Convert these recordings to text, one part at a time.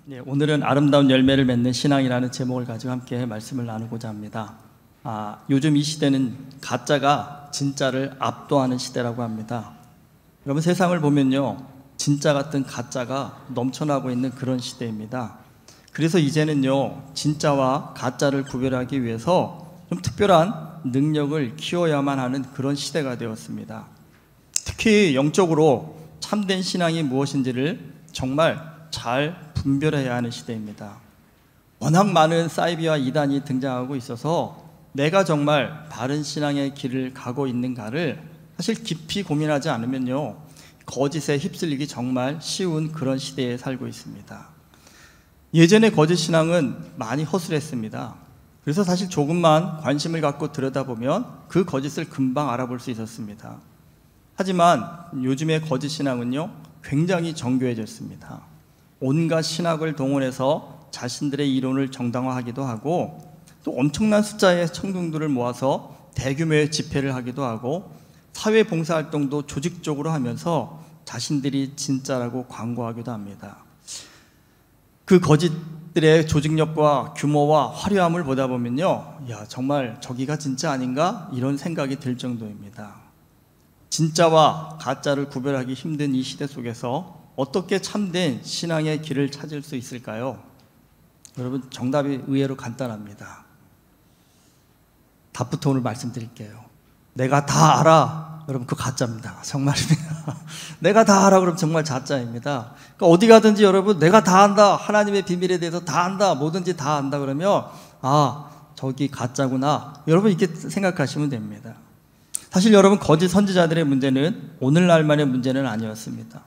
네, 오늘은 아름다운 열매를 맺는 신앙이라는 제목을 가지고 함께 말씀을 나누고자 합니다. 요즘 이 시대는 가짜가 진짜를 압도하는 시대라고 합니다. 여러분, 세상을 보면요, 진짜 같은 가짜가 넘쳐나고 있는 그런 시대입니다. 그래서 이제는요, 진짜와 가짜를 구별하기 위해서 좀 특별한 능력을 키워야만 하는 그런 시대가 되었습니다. 특히 영적으로 참된 신앙이 무엇인지를 정말 잘 분별해야 하는 시대입니다. 워낙 많은 사이비와 이단이 등장하고 있어서 내가 정말 바른 신앙의 길을 가고 있는가를 사실 깊이 고민하지 않으면요, 거짓에 휩쓸리기 정말 쉬운 그런 시대에 살고 있습니다. 예전에 거짓 신앙은 많이 허술했습니다. 그래서 사실 조금만 관심을 갖고 들여다보면 그 거짓을 금방 알아볼 수 있었습니다. 하지만 요즘의 거짓 신앙은요, 굉장히 정교해졌습니다. 온갖 신학을 동원해서 자신들의 이론을 정당화하기도 하고, 또 엄청난 숫자의 청중들을 모아서 대규모의 집회를 하기도 하고, 사회 봉사활동도 조직적으로 하면서 자신들이 진짜라고 광고하기도 합니다. 그 거짓들의 조직력과 규모와 화려함을 보다 보면요, 정말 저기가 진짜 아닌가? 이런 생각이 들 정도입니다. 진짜와 가짜를 구별하기 힘든 이 시대 속에서 어떻게 참된 신앙의 길을 찾을 수 있을까요? 여러분, 정답이 의외로 간단합니다. 답부터 오늘 말씀드릴게요. 내가 다 알아. 여러분, 그거 가짜입니다. 정말입니다. 내가 다 알아. 그럼 정말 가짜입니다. 그러니까 어디 가든지 여러분, 내가 다 안다. 하나님의 비밀에 대해서 다 안다. 뭐든지 다 안다. 그러면 저기 가짜구나. 여러분, 이렇게 생각하시면 됩니다. 사실 여러분, 거짓 선지자들의 문제는 오늘날만의 문제는 아니었습니다.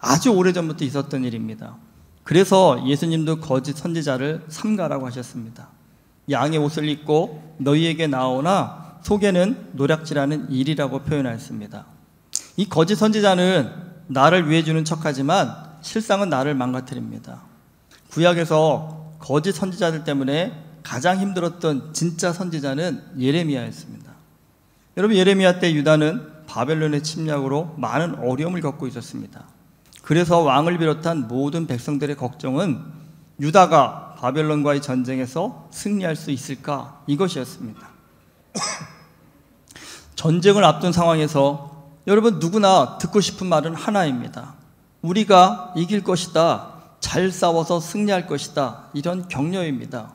아주 오래전부터 있었던 일입니다. 그래서 예수님도 거짓 선지자를 삼가라고 하셨습니다. 양의 옷을 입고 너희에게 나오나 속에는 노략질하는 일이라고 표현하였습니다. 이 거짓 선지자는 나를 위해 주는 척하지만 실상은 나를 망가뜨립니다. 구약에서 거짓 선지자들 때문에 가장 힘들었던 진짜 선지자는 예레미야였습니다. 여러분, 예레미야 때 유다는 바벨론의 침략으로 많은 어려움을 겪고 있었습니다. 그래서 왕을 비롯한 모든 백성들의 걱정은 유다가 바벨론과의 전쟁에서 승리할 수 있을까? 이것이었습니다. 전쟁을 앞둔 상황에서 여러분, 누구나 듣고 싶은 말은 하나입니다. 우리가 이길 것이다. 잘 싸워서 승리할 것이다. 이런 격려입니다.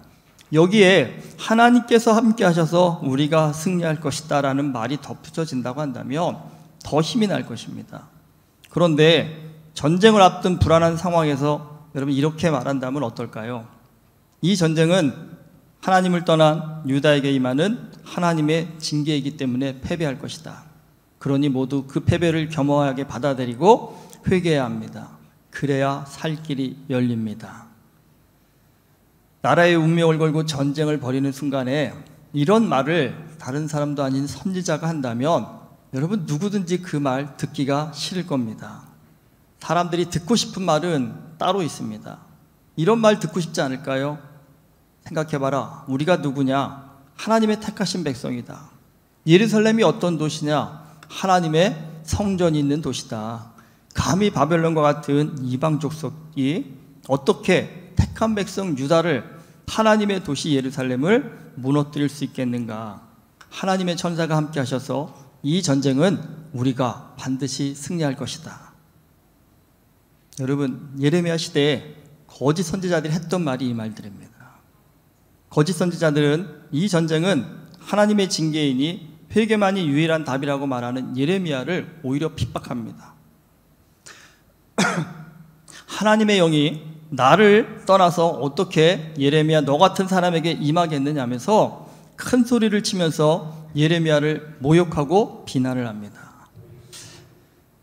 여기에 하나님께서 함께 하셔서 우리가 승리할 것이다 라는 말이 덧붙여진다고 한다면 더 힘이 날 것입니다. 그런데 전쟁을 앞둔 불안한 상황에서 여러분, 이렇게 말한다면 어떨까요? 이 전쟁은 하나님을 떠난 유다에게 임하는 하나님의 징계이기 때문에 패배할 것이다. 그러니 모두 그 패배를 겸허하게 받아들이고 회개해야 합니다. 그래야 살 길이 열립니다. 나라의 운명을 걸고 전쟁을 벌이는 순간에 이런 말을 다른 사람도 아닌 선지자가 한다면 여러분, 누구든지 그 말 듣기가 싫을 겁니다. 사람들이 듣고 싶은 말은 따로 있습니다. 이런 말 듣고 싶지 않을까요? 생각해봐라. 우리가 누구냐? 하나님의 택하신 백성이다. 예루살렘이 어떤 도시냐? 하나님의 성전이 있는 도시다. 감히 바벨론과 같은 이방 족속이 어떻게 택한 백성 유다를, 하나님의 도시 예루살렘을 무너뜨릴 수 있겠는가? 하나님의 천사가 함께 하셔서 이 전쟁은 우리가 반드시 승리할 것이다. 여러분, 예레미야 시대에 거짓 선지자들이 했던 말이 이 말들입니다. 거짓 선지자들은 이 전쟁은 하나님의 징계이니 회개만이 유일한 답이라고 말하는 예레미야를 오히려 핍박합니다. 하나님의 영이 나를 떠나서 어떻게 예레미야 너 같은 사람에게 임하겠느냐면서 큰 소리를 치면서 예레미야를 모욕하고 비난을 합니다.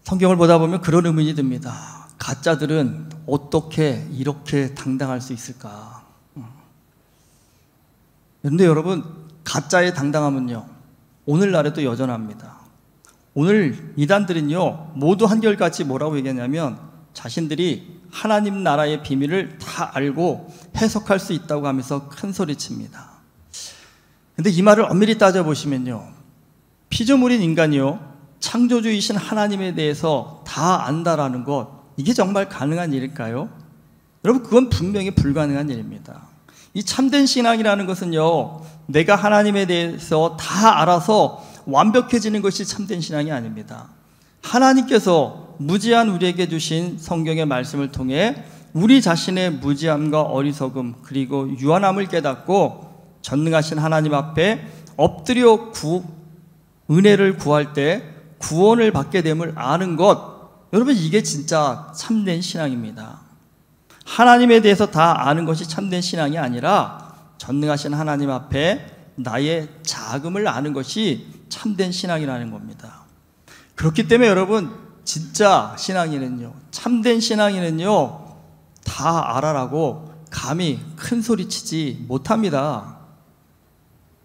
성경을 보다 보면 그런 의문이 듭니다. 가짜들은 어떻게 이렇게 당당할 수 있을까? 그런데 여러분, 가짜의 당당함은요, 오늘날에도 여전합니다. 오늘 이단들은요, 모두 한결같이 뭐라고 얘기하냐면 자신들이 하나님 나라의 비밀을 다 알고 해석할 수 있다고 하면서 큰 소리칩니다. 근데 이 말을 엄밀히 따져보시면요, 피조물인 인간이요, 창조주이신 하나님에 대해서 다 안다라는 것, 이게 정말 가능한 일일까요? 여러분, 그건 분명히 불가능한 일입니다. 이 참된 신앙이라는 것은요, 내가 하나님에 대해서 다 알아서 완벽해지는 것이 참된 신앙이 아닙니다. 하나님께서 무지한 우리에게 주신 성경의 말씀을 통해 우리 자신의 무지함과 어리석음 그리고 유한함을 깨닫고 전능하신 하나님 앞에 엎드려 은혜를 구할 때 구원을 받게 됨을 아는 것, 여러분, 이게 진짜 참된 신앙입니다. 하나님에 대해서 다 아는 것이 참된 신앙이 아니라 전능하신 하나님 앞에 나의 작음을 아는 것이 참된 신앙이라는 겁니다. 그렇기 때문에 여러분, 진짜 신앙인은요, 참된 신앙인은요, 다 알아라고 감히 큰 소리 치지 못합니다.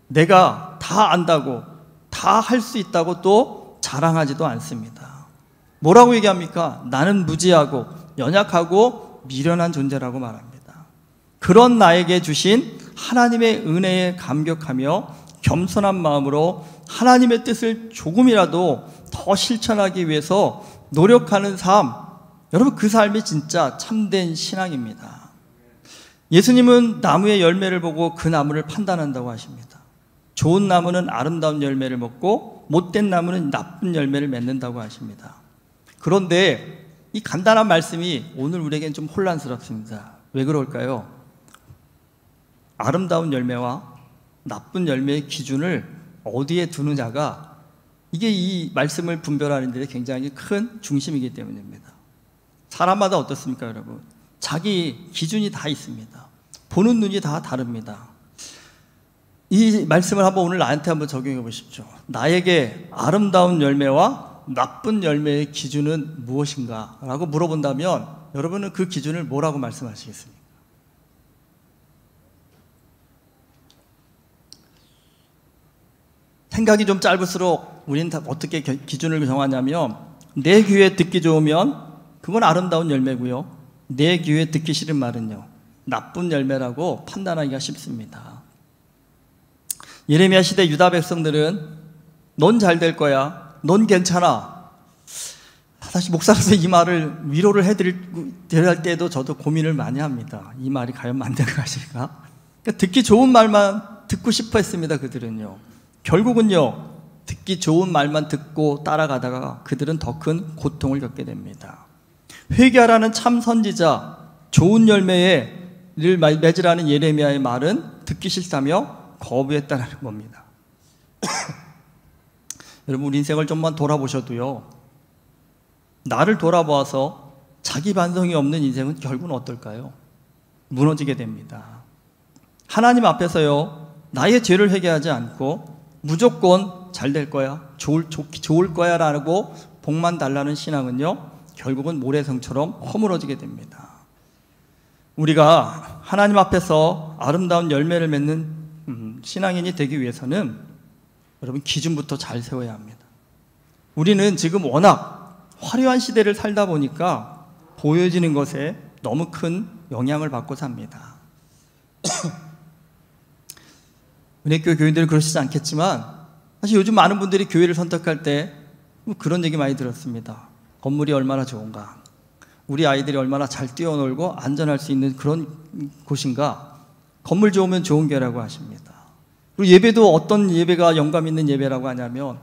내가 다 안다고, 다 할 수 있다고 또 자랑하지도 않습니다. 뭐라고 얘기합니까? 나는 무지하고 연약하고 미련한 존재라고 말합니다. 그런 나에게 주신 하나님의 은혜에 감격하며 겸손한 마음으로 하나님의 뜻을 조금이라도 더 실천하기 위해서 노력하는 삶, 여러분, 그 삶이 진짜 참된 신앙입니다. 예수님은 나무의 열매를 보고 그 나무를 판단한다고 하십니다. 좋은 나무는 아름다운 열매를 먹고 못된 나무는 나쁜 열매를 맺는다고 하십니다. 그런데 이 간단한 말씀이 오늘 우리에겐 좀 혼란스럽습니다. 왜 그럴까요? 아름다운 열매와 나쁜 열매의 기준을 어디에 두느냐가, 이게 이 말씀을 분별하는 데 굉장히 큰 중심이기 때문입니다. 사람마다 어떻습니까, 여러분? 자기 기준이 다 있습니다. 보는 눈이 다 다릅니다. 이 말씀을 오늘 나한테 한번 적용해 보십시오. 나에게 아름다운 열매와 나쁜 열매의 기준은 무엇인가? 라고 물어본다면 여러분은 그 기준을 뭐라고 말씀하시겠습니까? 생각이 좀 짧을수록 우리는 다 어떻게 기준을 정하냐면, 내 귀에 듣기 좋으면 그건 아름다운 열매고요, 내 귀에 듣기 싫은 말은요, 나쁜 열매라고 판단하기가 쉽습니다. 예레미야 시대 유다 백성들은 넌 잘 될 거야, 넌 괜찮아. 사실 목사로서 이 말을 위로를 해드려야 할 때도 저도 고민을 많이 합니다. 이 말이 과연 맞는 것일까? 그러니까 듣기 좋은 말만 듣고 싶어 했습니다. 그들은요, 결국은요, 듣기 좋은 말만 듣고 따라가다가 그들은 더 큰 고통을 겪게 됩니다. 회개하라는 참 선지자, 좋은 열매를 맺으라는 예레미야의 말은 듣기 싫다며 거부했다는 겁니다. 여러분, 우리 인생을 좀만 돌아보셔도요, 나를 돌아보아서 자기 반성이 없는 인생은 결국은 어떨까요? 무너지게 됩니다. 하나님 앞에서요, 나의 죄를 회개하지 않고 무조건 잘 될 거야, 좋을 거야 라고 복만 달라는 신앙은요, 결국은 모래성처럼 허물어지게 됩니다. 우리가 하나님 앞에서 아름다운 열매를 맺는 신앙인이 되기 위해서는 여러분, 기준부터 잘 세워야 합니다. 우리는 지금 워낙 화려한 시대를 살다 보니까 보여지는 것에 너무 큰 영향을 받고 삽니다. 은혜교회 교인들은 그러시지 않겠지만, 사실 요즘 많은 분들이 교회를 선택할 때 그런 얘기 많이 들었습니다. 건물이 얼마나 좋은가, 우리 아이들이 얼마나 잘 뛰어놀고 안전할 수 있는 그런 곳인가, 건물 좋으면 좋은 교회라고 하십니다. 그리고 예배도 어떤 예배가 영감 있는 예배라고 하냐면,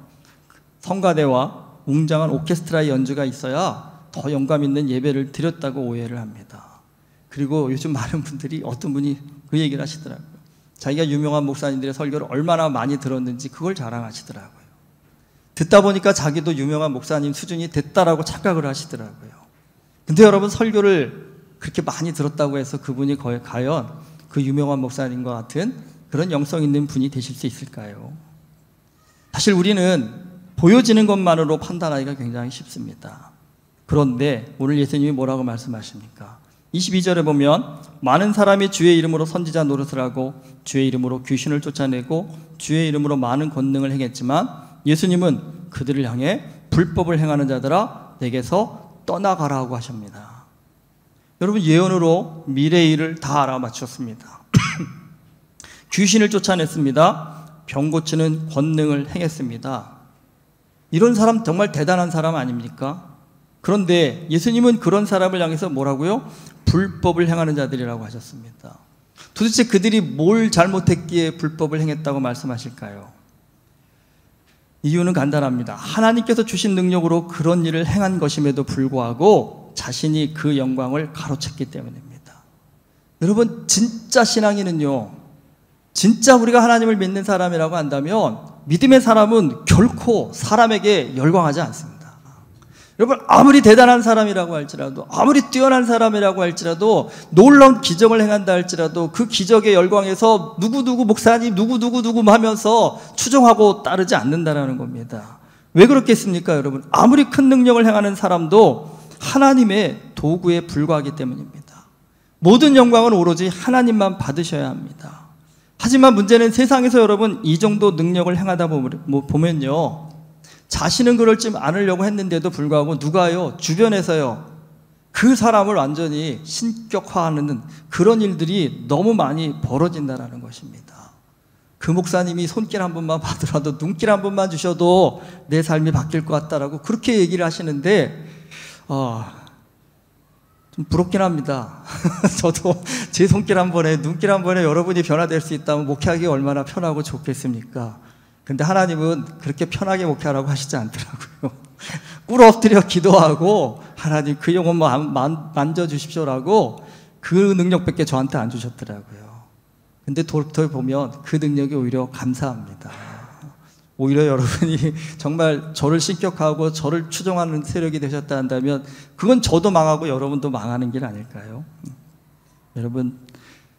성가대와 웅장한 오케스트라의 연주가 있어야 더 영감 있는 예배를 드렸다고 오해를 합니다. 그리고 요즘 많은 분들이, 어떤 분이 그 얘기를 하시더라고요. 자기가 유명한 목사님들의 설교를 얼마나 많이 들었는지 그걸 자랑하시더라고요. 듣다 보니까 자기도 유명한 목사님 수준이 됐다라고 착각을 하시더라고요. 근데 여러분, 설교를 그렇게 많이 들었다고 해서 그분이 과연 그 유명한 목사님과 같은 그런 영성 있는 분이 되실 수 있을까요? 사실 우리는 보여지는 것만으로 판단하기가 굉장히 쉽습니다. 그런데 오늘 예수님이 뭐라고 말씀하십니까? 22절에 보면, 많은 사람이 주의 이름으로 선지자 노릇을 하고 주의 이름으로 귀신을 쫓아내고 주의 이름으로 많은 권능을 행했지만 예수님은 그들을 향해 불법을 행하는 자들아 내게서 떠나가라고 하십니다. 여러분, 예언으로 미래의 일을 다 알아맞혔습니다. 귀신을 쫓아냈습니다. 병 고치는 권능을 행했습니다. 이런 사람 정말 대단한 사람 아닙니까? 그런데 예수님은 그런 사람을 향해서 뭐라고요? 불법을 행하는 자들이라고 하셨습니다. 도대체 그들이 뭘 잘못했기에 불법을 행했다고 말씀하실까요? 이유는 간단합니다. 하나님께서 주신 능력으로 그런 일을 행한 것임에도 불구하고 자신이 그 영광을 가로챘기 때문입니다. 여러분, 진짜 신앙인은요, 진짜 우리가 하나님을 믿는 사람이라고 한다면 믿음의 사람은 결코 사람에게 열광하지 않습니다. 여러분, 아무리 대단한 사람이라고 할지라도, 아무리 뛰어난 사람이라고 할지라도, 놀라운 기적을 행한다 할지라도 그 기적에 열광해서 누구누구 목사님 누구누구 하면서 추종하고 따르지 않는다라는 겁니다. 왜 그렇겠습니까, 여러분? 아무리 큰 능력을 행하는 사람도 하나님의 도구에 불과하기 때문입니다. 모든 영광은 오로지 하나님만 받으셔야 합니다. 하지만 문제는 세상에서 여러분 이 정도 능력을 행하다 보면요, 자신은 그럴지 않으려고 했는데도 불구하고 누가요? 주변에서요, 그 사람을 완전히 신격화하는 그런 일들이 너무 많이 벌어진다는 것입니다. 그 목사님이 손길 한 번만 받으라도, 눈길 한 번만 주셔도 내 삶이 바뀔 것 같다라고 그렇게 얘기를 하시는데 좀 부럽긴 합니다. 저도 제 손길 한 번에, 눈길 한 번에 여러분이 변화될 수 있다면 목회하기 얼마나 편하고 좋겠습니까? 근데 하나님은 그렇게 편하게 목회하라고 하시지 않더라고요. 꿇어 엎드려 기도하고 하나님 그 영혼 만져주십시오라고 그 능력밖에 저한테 안 주셨더라고요. 근데 돌이켜보면 그 능력이 오히려 감사합니다. 오히려 여러분이 정말 저를 신격하고 저를 추종하는 세력이 되셨다 한다면 그건 저도 망하고 여러분도 망하는 길 아닐까요? 여러분,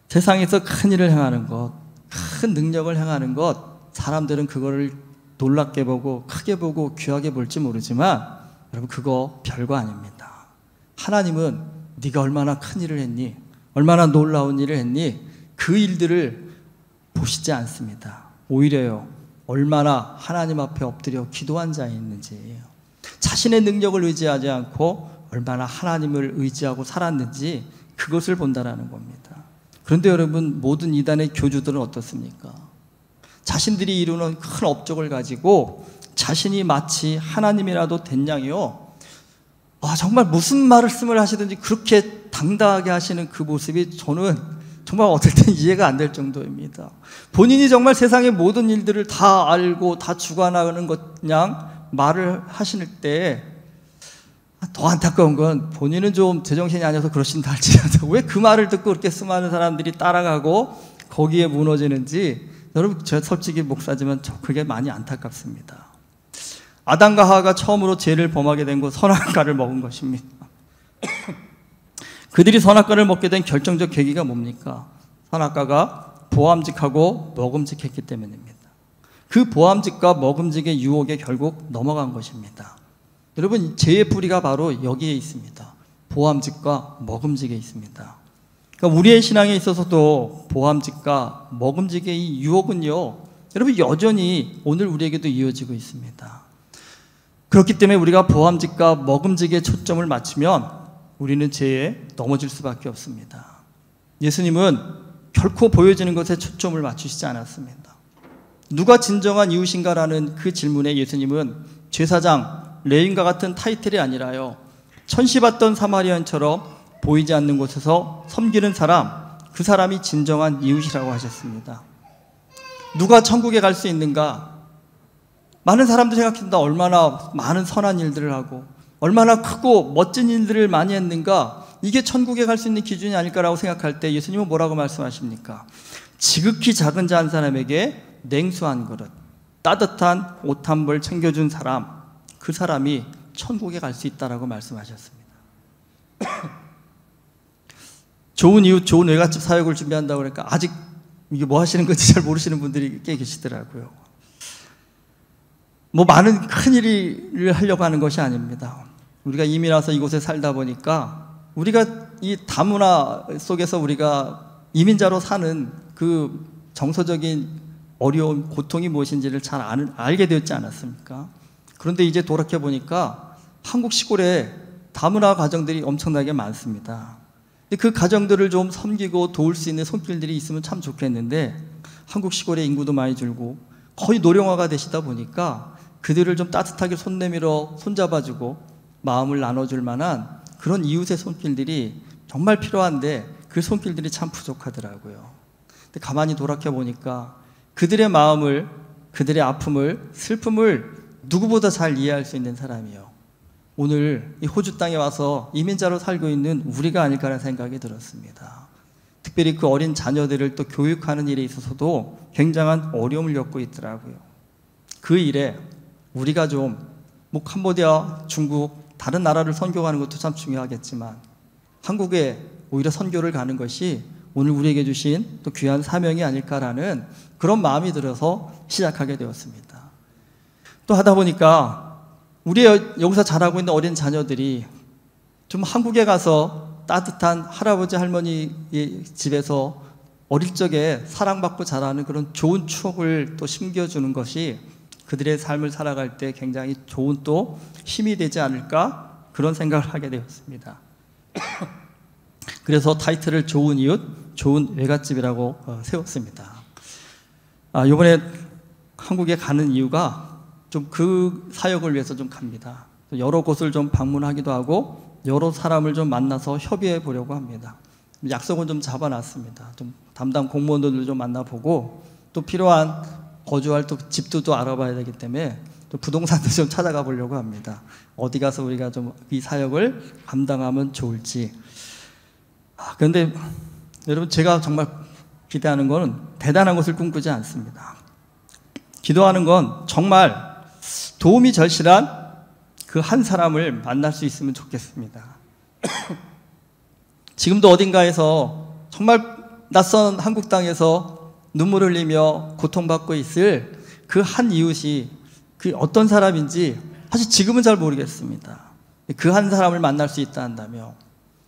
세상에서 큰 일을 행하는 것, 큰 능력을 행하는 것, 사람들은 그거를 놀랍게 보고 크게 보고 귀하게 볼지 모르지만 여러분, 그거 별거 아닙니다. 하나님은 네가 얼마나 큰 일을 했니? 얼마나 놀라운 일을 했니? 그 일들을 보시지 않습니다. 오히려요, 얼마나 하나님 앞에 엎드려 기도한 자에 있는지, 자신의 능력을 의지하지 않고 얼마나 하나님을 의지하고 살았는지 그것을 본다라는 겁니다. 그런데 여러분, 모든 이단의 교주들은 어떻습니까? 자신들이 이루는 큰 업적을 가지고 자신이 마치 하나님이라도 된 양이요, 정말 무슨 말씀을 하시든지 그렇게 당당하게 하시는 그 모습이 저는 정말 어떨 땐 이해가 안 될 정도입니다. 본인이 정말 세상의 모든 일들을 다 알고 다 주관하는 것 그냥 말을 하실 때 더 안타까운 건 본인은 좀 제정신이 아니어서 그러신다 할지라도 왜 그 말을 듣고 그렇게 수많은 사람들이 따라가고 거기에 무너지는지, 여러분, 저 솔직히 목사지만 그게 많이 안타깝습니다. 아담과 하와가 처음으로 죄를 범하게 된 건 선악과를 먹은 것입니다. 그들이 선악과를 먹게 된 결정적 계기가 뭡니까? 선악과가 보암직하고 먹음직했기 때문입니다. 그 보암직과 먹음직의 유혹에 결국 넘어간 것입니다. 여러분, 죄의 뿌리가 바로 여기에 있습니다. 보암직과 먹음직에 있습니다. 그러니까 우리의 신앙에 있어서도 보암직과 먹음직의 이 유혹은요, 여러분, 여전히 오늘 우리에게도 이어지고 있습니다. 그렇기 때문에 우리가 보암직과 먹음직에 초점을 맞추면 우리는 죄에 넘어질 수밖에 없습니다. 예수님은 결코 보여지는 것에 초점을 맞추시지 않았습니다. 누가 진정한 이웃인가라는 그 질문에 예수님은 제사장, 레위인과 같은 타이틀이 아니라요, 천시 받던 사마리아인처럼 보이지 않는 곳에서 섬기는 사람, 그 사람이 진정한 이웃이라고 하셨습니다. 누가 천국에 갈 수 있는가? 많은 사람들이 생각합니다. 얼마나 많은 선한 일들을 하고 얼마나 크고 멋진 일들을 많이 했는가, 이게 천국에 갈 수 있는 기준이 아닐까라고 생각할 때 예수님은 뭐라고 말씀하십니까? 지극히 작은 자 한 사람에게 냉수 한 그릇, 따뜻한 옷 한 벌 챙겨준 사람, 그 사람이 천국에 갈 수 있다라고 말씀하셨습니다. 좋은 이웃, 좋은 외갓집 사역을 준비한다고 그러니까 아직 이게 뭐 하시는 건지 잘 모르시는 분들이 꽤 계시더라고요. 뭐 많은 큰 일을 하려고 하는 것이 아닙니다. 우리가 이민 와서 이곳에 살다 보니까 우리가 이 다문화 속에서 우리가 이민자로 사는 그 정서적인 어려움, 고통이 무엇인지를 잘 알게 되었지 않았습니까? 그런데 이제 돌이켜 보니까 한국 시골에 다문화 가정들이 엄청나게 많습니다. 그 가정들을 좀 섬기고 도울 수 있는 손길들이 있으면 참 좋겠는데, 한국 시골의 인구도 많이 줄고 거의 노령화가 되시다 보니까 그들을 좀 따뜻하게 손 내밀어 손잡아주고 마음을 나눠줄 만한 그런 이웃의 손길들이 정말 필요한데 그 손길들이 참 부족하더라고요. 근데 가만히 돌아켜 보니까 그들의 마음을, 그들의 아픔을, 슬픔을 누구보다 잘 이해할 수 있는 사람이요, 오늘 이 호주 땅에 와서 이민자로 살고 있는 우리가 아닐까라는 생각이 들었습니다. 특별히 그 어린 자녀들을 또 교육하는 일에 있어서도 굉장한 어려움을 겪고 있더라고요. 그 일에 우리가 좀 캄보디아, 중국, 다른 나라를 선교하는 것도 참 중요하겠지만 한국에 오히려 선교를 가는 것이 오늘 우리에게 주신 또 귀한 사명이 아닐까라는 그런 마음이 들어서 시작하게 되었습니다. 또 하다 보니까 우리 여기서 자라고 있는 어린 자녀들이 좀 한국에 가서 따뜻한 할아버지 할머니 집에서 어릴 적에 사랑받고 자라는 그런 좋은 추억을 또 심겨주는 것이 그들의 삶을 살아갈 때 굉장히 좋은 또 힘이 되지 않을까, 그런 생각을 하게 되었습니다. 그래서 타이틀을 좋은 이웃, 좋은 외갓집이라고 세웠습니다. 이번에 한국에 가는 이유가 좀 그 사역을 위해서 좀 갑니다. 여러 곳을 좀 방문하기도 하고 여러 사람을 좀 만나서 협의해 보려고 합니다. 약속은 좀 잡아놨습니다. 좀 담당 공무원들도 좀 만나보고 또 필요한 거주할 또 집도 또 알아봐야 되기 때문에 또 부동산도 좀 찾아가 보려고 합니다. 어디 가서 우리가 좀 이 사역을 감당하면 좋을지. 그런데 여러분, 제가 정말 기대하는 것은 대단한 것을 꿈꾸지 않습니다. 기도하는 건 정말 도움이 절실한 그 한 사람을 만날 수 있으면 좋겠습니다. 지금도 어딘가에서 정말 낯선 한국 땅에서 눈물 흘리며 고통받고 있을 그 한 이웃이 그 어떤 사람인지 사실 지금은 잘 모르겠습니다. 그 한 사람을 만날 수 있다 한다면,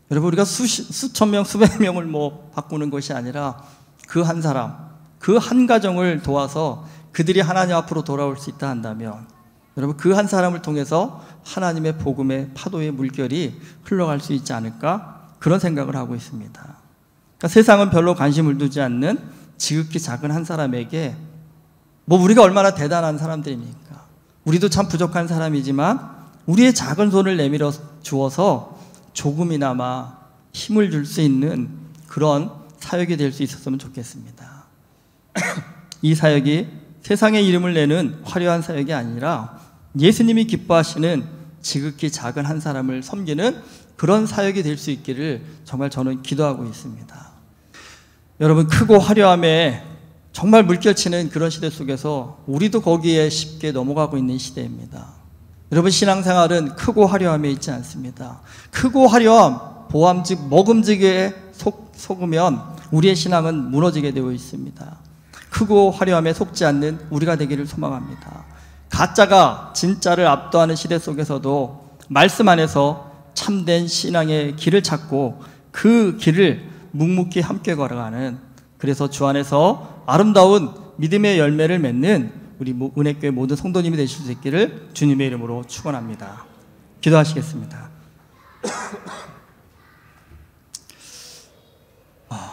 여러분, 우리가 수천 명, 수백 명을 바꾸는 것이 아니라 그 한 사람, 그 한 가정을 도와서 그들이 하나님 앞으로 돌아올 수 있다 한다면, 여러분, 그 한 사람을 통해서 하나님의 복음의 파도의 물결이 흘러갈 수 있지 않을까, 그런 생각을 하고 있습니다. 그러니까 세상은 별로 관심을 두지 않는 지극히 작은 한 사람에게 우리가 얼마나 대단한 사람들입니까? 우리도 참 부족한 사람이지만 우리의 작은 손을 내밀어 주어서 조금이나마 힘을 줄 수 있는 그런 사역이 될 수 있었으면 좋겠습니다. 이 사역이 세상의 이름을 내는 화려한 사역이 아니라 예수님이 기뻐하시는 지극히 작은 한 사람을 섬기는 그런 사역이 될 수 있기를 정말 저는 기도하고 있습니다. 여러분, 크고 화려함에 정말 물결치는 그런 시대 속에서 우리도 거기에 쉽게 넘어가고 있는 시대입니다. 여러분, 신앙생활은 크고 화려함에 있지 않습니다. 크고 화려함, 보암직, 먹음직에 속으면 우리의 신앙은 무너지게 되어 있습니다. 크고 화려함에 속지 않는 우리가 되기를 소망합니다. 가짜가 진짜를 압도하는 시대 속에서도 말씀 안에서 참된 신앙의 길을 찾고 그 길을 묵묵히 함께 걸어가는, 그래서 주 안에서 아름다운 믿음의 열매를 맺는 우리 은혜교회 모든 성도님이 되실 수 있기를 주님의 이름으로 축원합니다. 기도하시겠습니다.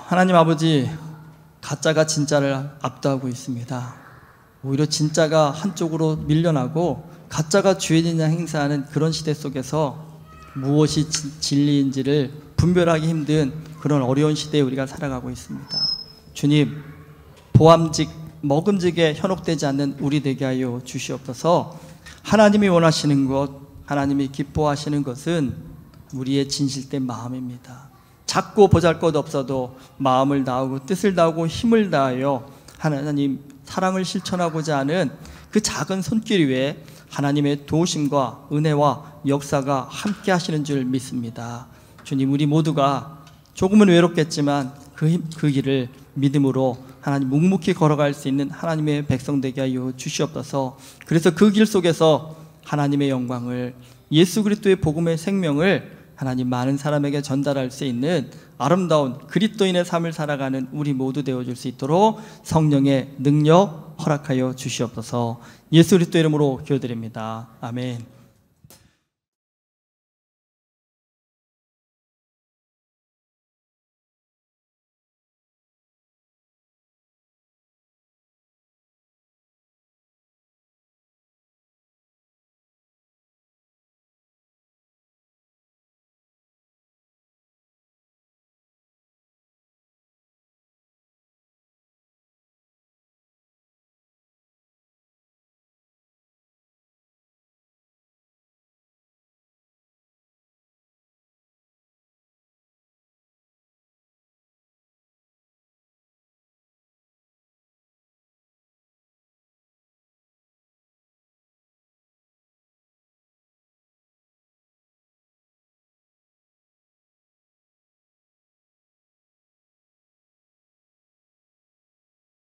하나님 아버지, 가짜가 진짜를 압도하고 있습니다. 오히려 진짜가 한쪽으로 밀려나고 가짜가 주인이냐 행사하는 그런 시대 속에서 무엇이 진리인지를 분별하기 힘든 그런 어려운 시대에 우리가 살아가고 있습니다. 주님, 보암직, 먹음직에 현혹되지 않는 우리 되게 하여 주시옵소서. 하나님이 원하시는 것, 하나님이 기뻐하시는 것은 우리의 진실된 마음입니다. 작고 보잘것없어도 마음을 다하고 뜻을 다하고 힘을 다하여 하나님 사랑을 실천하고자 하는 그 작은 손길 위에 하나님의 도우심과 은혜와 역사가 함께 하시는 줄 믿습니다. 주님, 우리 모두가 조금은 외롭겠지만 그 길을 믿음으로 하나님 묵묵히 걸어갈 수 있는 하나님의 백성 되게 하여 주시옵소서. 그래서 그 길 속에서 하나님의 영광을, 예수 그리스도의 복음의 생명을 하나님 많은 사람에게 전달할 수 있는 아름다운 그리스도인의 삶을 살아가는 우리 모두 되어줄 수 있도록 성령의 능력 허락하여 주시옵소서. 예수 그리스도 이름으로 기도드립니다. 아멘.